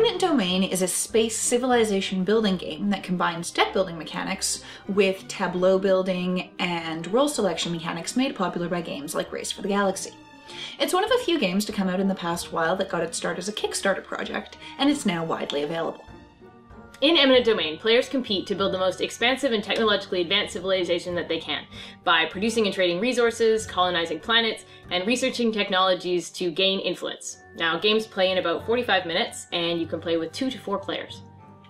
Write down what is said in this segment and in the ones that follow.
Eminent Domain is a space civilization building game that combines deck building mechanics with tableau building and role selection mechanics made popular by games like Race for the Galaxy. It's one of a few games to come out in the past while that got its start as a Kickstarter project, and it's now widely available. In Eminent Domain, players compete to build the most expansive and technologically advanced civilization that they can, by producing and trading resources, colonizing planets, and researching technologies to gain influence. Now, games play in about 45 minutes, and you can play with 2 to 4 players.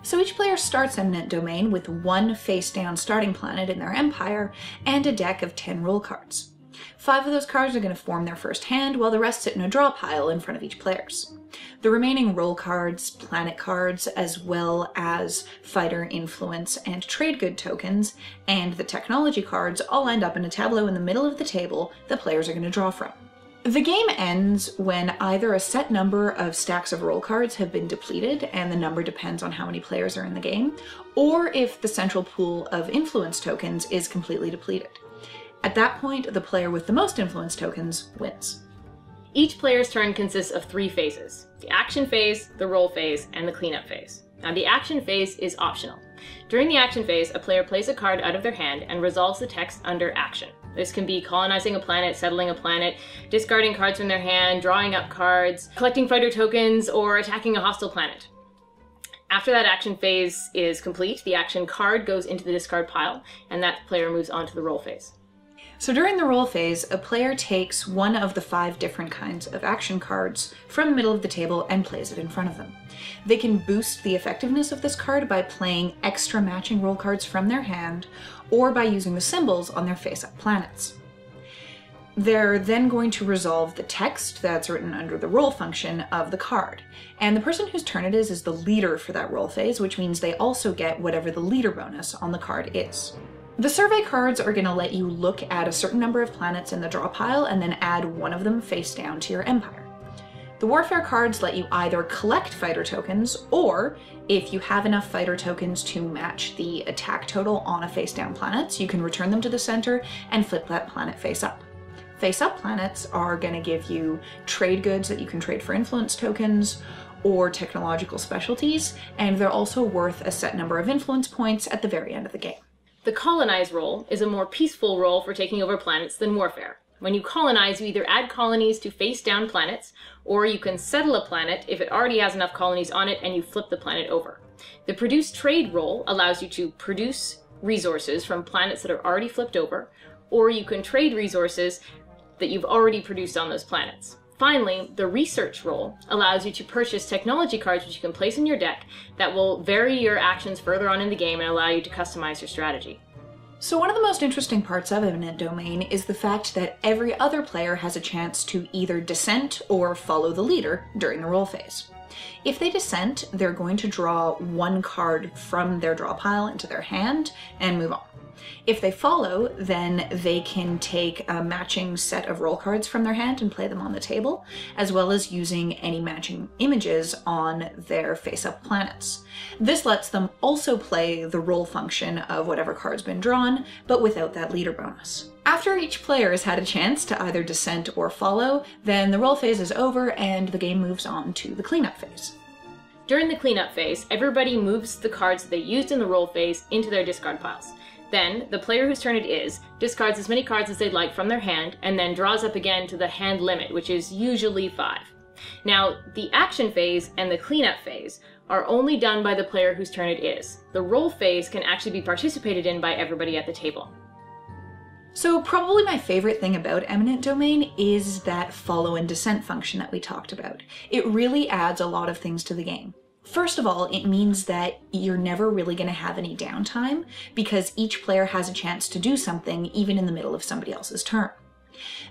So each player starts Eminent Domain with one face-down starting planet in their empire, and a deck of 10 role cards. 5 of those cards are going to form their first hand, while the rest sit in a draw pile in front of each player's. The remaining role cards, planet cards, as well as fighter, influence, and trade good tokens, and the technology cards all end up in a tableau in the middle of the table that players are going to draw from. The game ends when either a set number of stacks of role cards have been depleted, and the number depends on how many players are in the game, or if the central pool of influence tokens is completely depleted. At that point, the player with the most influence tokens wins. Each player's turn consists of 3 phases: the action phase, the role phase, and the cleanup phase. Now, the action phase is optional. During the action phase, a player plays a card out of their hand and resolves the text under action. This can be colonizing a planet, settling a planet, discarding cards from their hand, drawing up cards, collecting fighter tokens, or attacking a hostile planet. After that action phase is complete, the action card goes into the discard pile, and that player moves on to the role phase. So during the role phase, a player takes one of the 5 different kinds of action cards from the middle of the table and plays it in front of them. They can boost the effectiveness of this card by playing extra matching role cards from their hand, or by using the symbols on their face-up planets. They're then going to resolve the text that's written under the role function of the card, and the person whose turn it is the leader for that role phase, which means they also get whatever the leader bonus on the card is. The survey cards are going to let you look at a certain number of planets in the draw pile and then add one of them face down to your empire. The warfare cards let you either collect fighter tokens, or if you have enough fighter tokens to match the attack total on a face down planet, you can return them to the center and flip that planet face up. Face up planets are going to give you trade goods that you can trade for influence tokens or technological specialties, and they're also worth a set number of influence points at the very end of the game. The colonize role is a more peaceful role for taking over planets than warfare. When you colonize, you either add colonies to face-down planets, or you can settle a planet if it already has enough colonies on it and you flip the planet over. The produce trade role allows you to produce resources from planets that are already flipped over, or you can trade resources that you've already produced on those planets. Finally, the research role allows you to purchase technology cards which you can place in your deck that will vary your actions further on in the game and allow you to customize your strategy. So one of the most interesting parts of Eminent Domain is the fact that every other player has a chance to either dissent or follow the leader during the role phase. If they dissent, they're going to draw one card from their draw pile into their hand and move on. If they follow, then they can take a matching set of role cards from their hand and play them on the table, as well as using any matching images on their face-up planets. This lets them also play the role function of whatever card's been drawn, but without that leader bonus. After each player has had a chance to either dissent or follow, then the role phase is over and the game moves on to the cleanup phase. During the cleanup phase, everybody moves the cards that they used in the role phase into their discard piles. Then, the player whose turn it is discards as many cards as they'd like from their hand, and then draws up again to the hand limit, which is usually 5. Now, the action phase and the cleanup phase are only done by the player whose turn it is. The role phase can actually be participated in by everybody at the table. So probably my favorite thing about Eminent Domain is that follow and dissent function that we talked about. It really adds a lot of things to the game. First of all, it means that you're never really going to have any downtime because each player has a chance to do something even in the middle of somebody else's turn.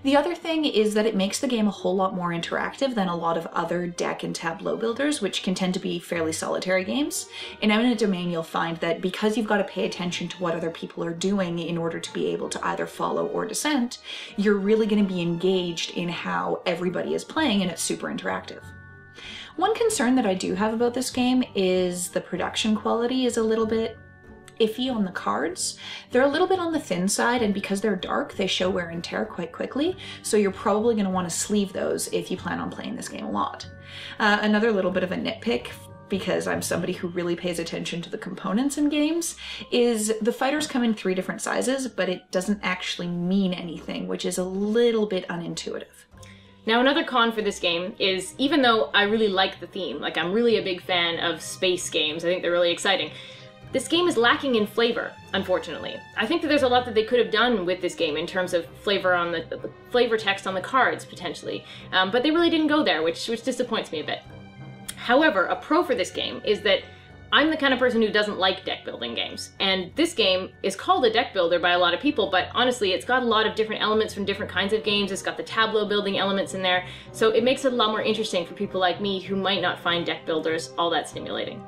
The other thing is that it makes the game a whole lot more interactive than a lot of other deck and tableau builders, which can tend to be fairly solitary games. In Eminent Domain, you'll find that because you've got to pay attention to what other people are doing in order to be able to either follow or dissent, you're really going to be engaged in how everybody is playing, and it's super interactive. One concern that I do have about this game is the production quality is a little bit iffy on the cards. They're a little bit on the thin side, and because they're dark, they show wear and tear quite quickly, so you're probably going to want to sleeve those if you plan on playing this game a lot. Another little bit of a nitpick because I'm somebody who really pays attention to the components in games, is the fighters come in 3 different sizes, but it doesn't actually mean anything, which is a little bit unintuitive. Now, another con for this game is, even though I really like the theme, like I'm really a big fan of space games, I think they're really exciting, this game is lacking in flavor, unfortunately. I think that there's a lot that they could have done with this game in terms of flavor on the flavor text on the cards, potentially, but they really didn't go there, which disappoints me a bit. However, a pro for this game is that I'm the kind of person who doesn't like deck building games, and this game is called a deck builder by a lot of people, but honestly it's got a lot of different elements from different kinds of games. It's got the tableau building elements in there, so it makes it a lot more interesting for people like me who might not find deck builders all that stimulating.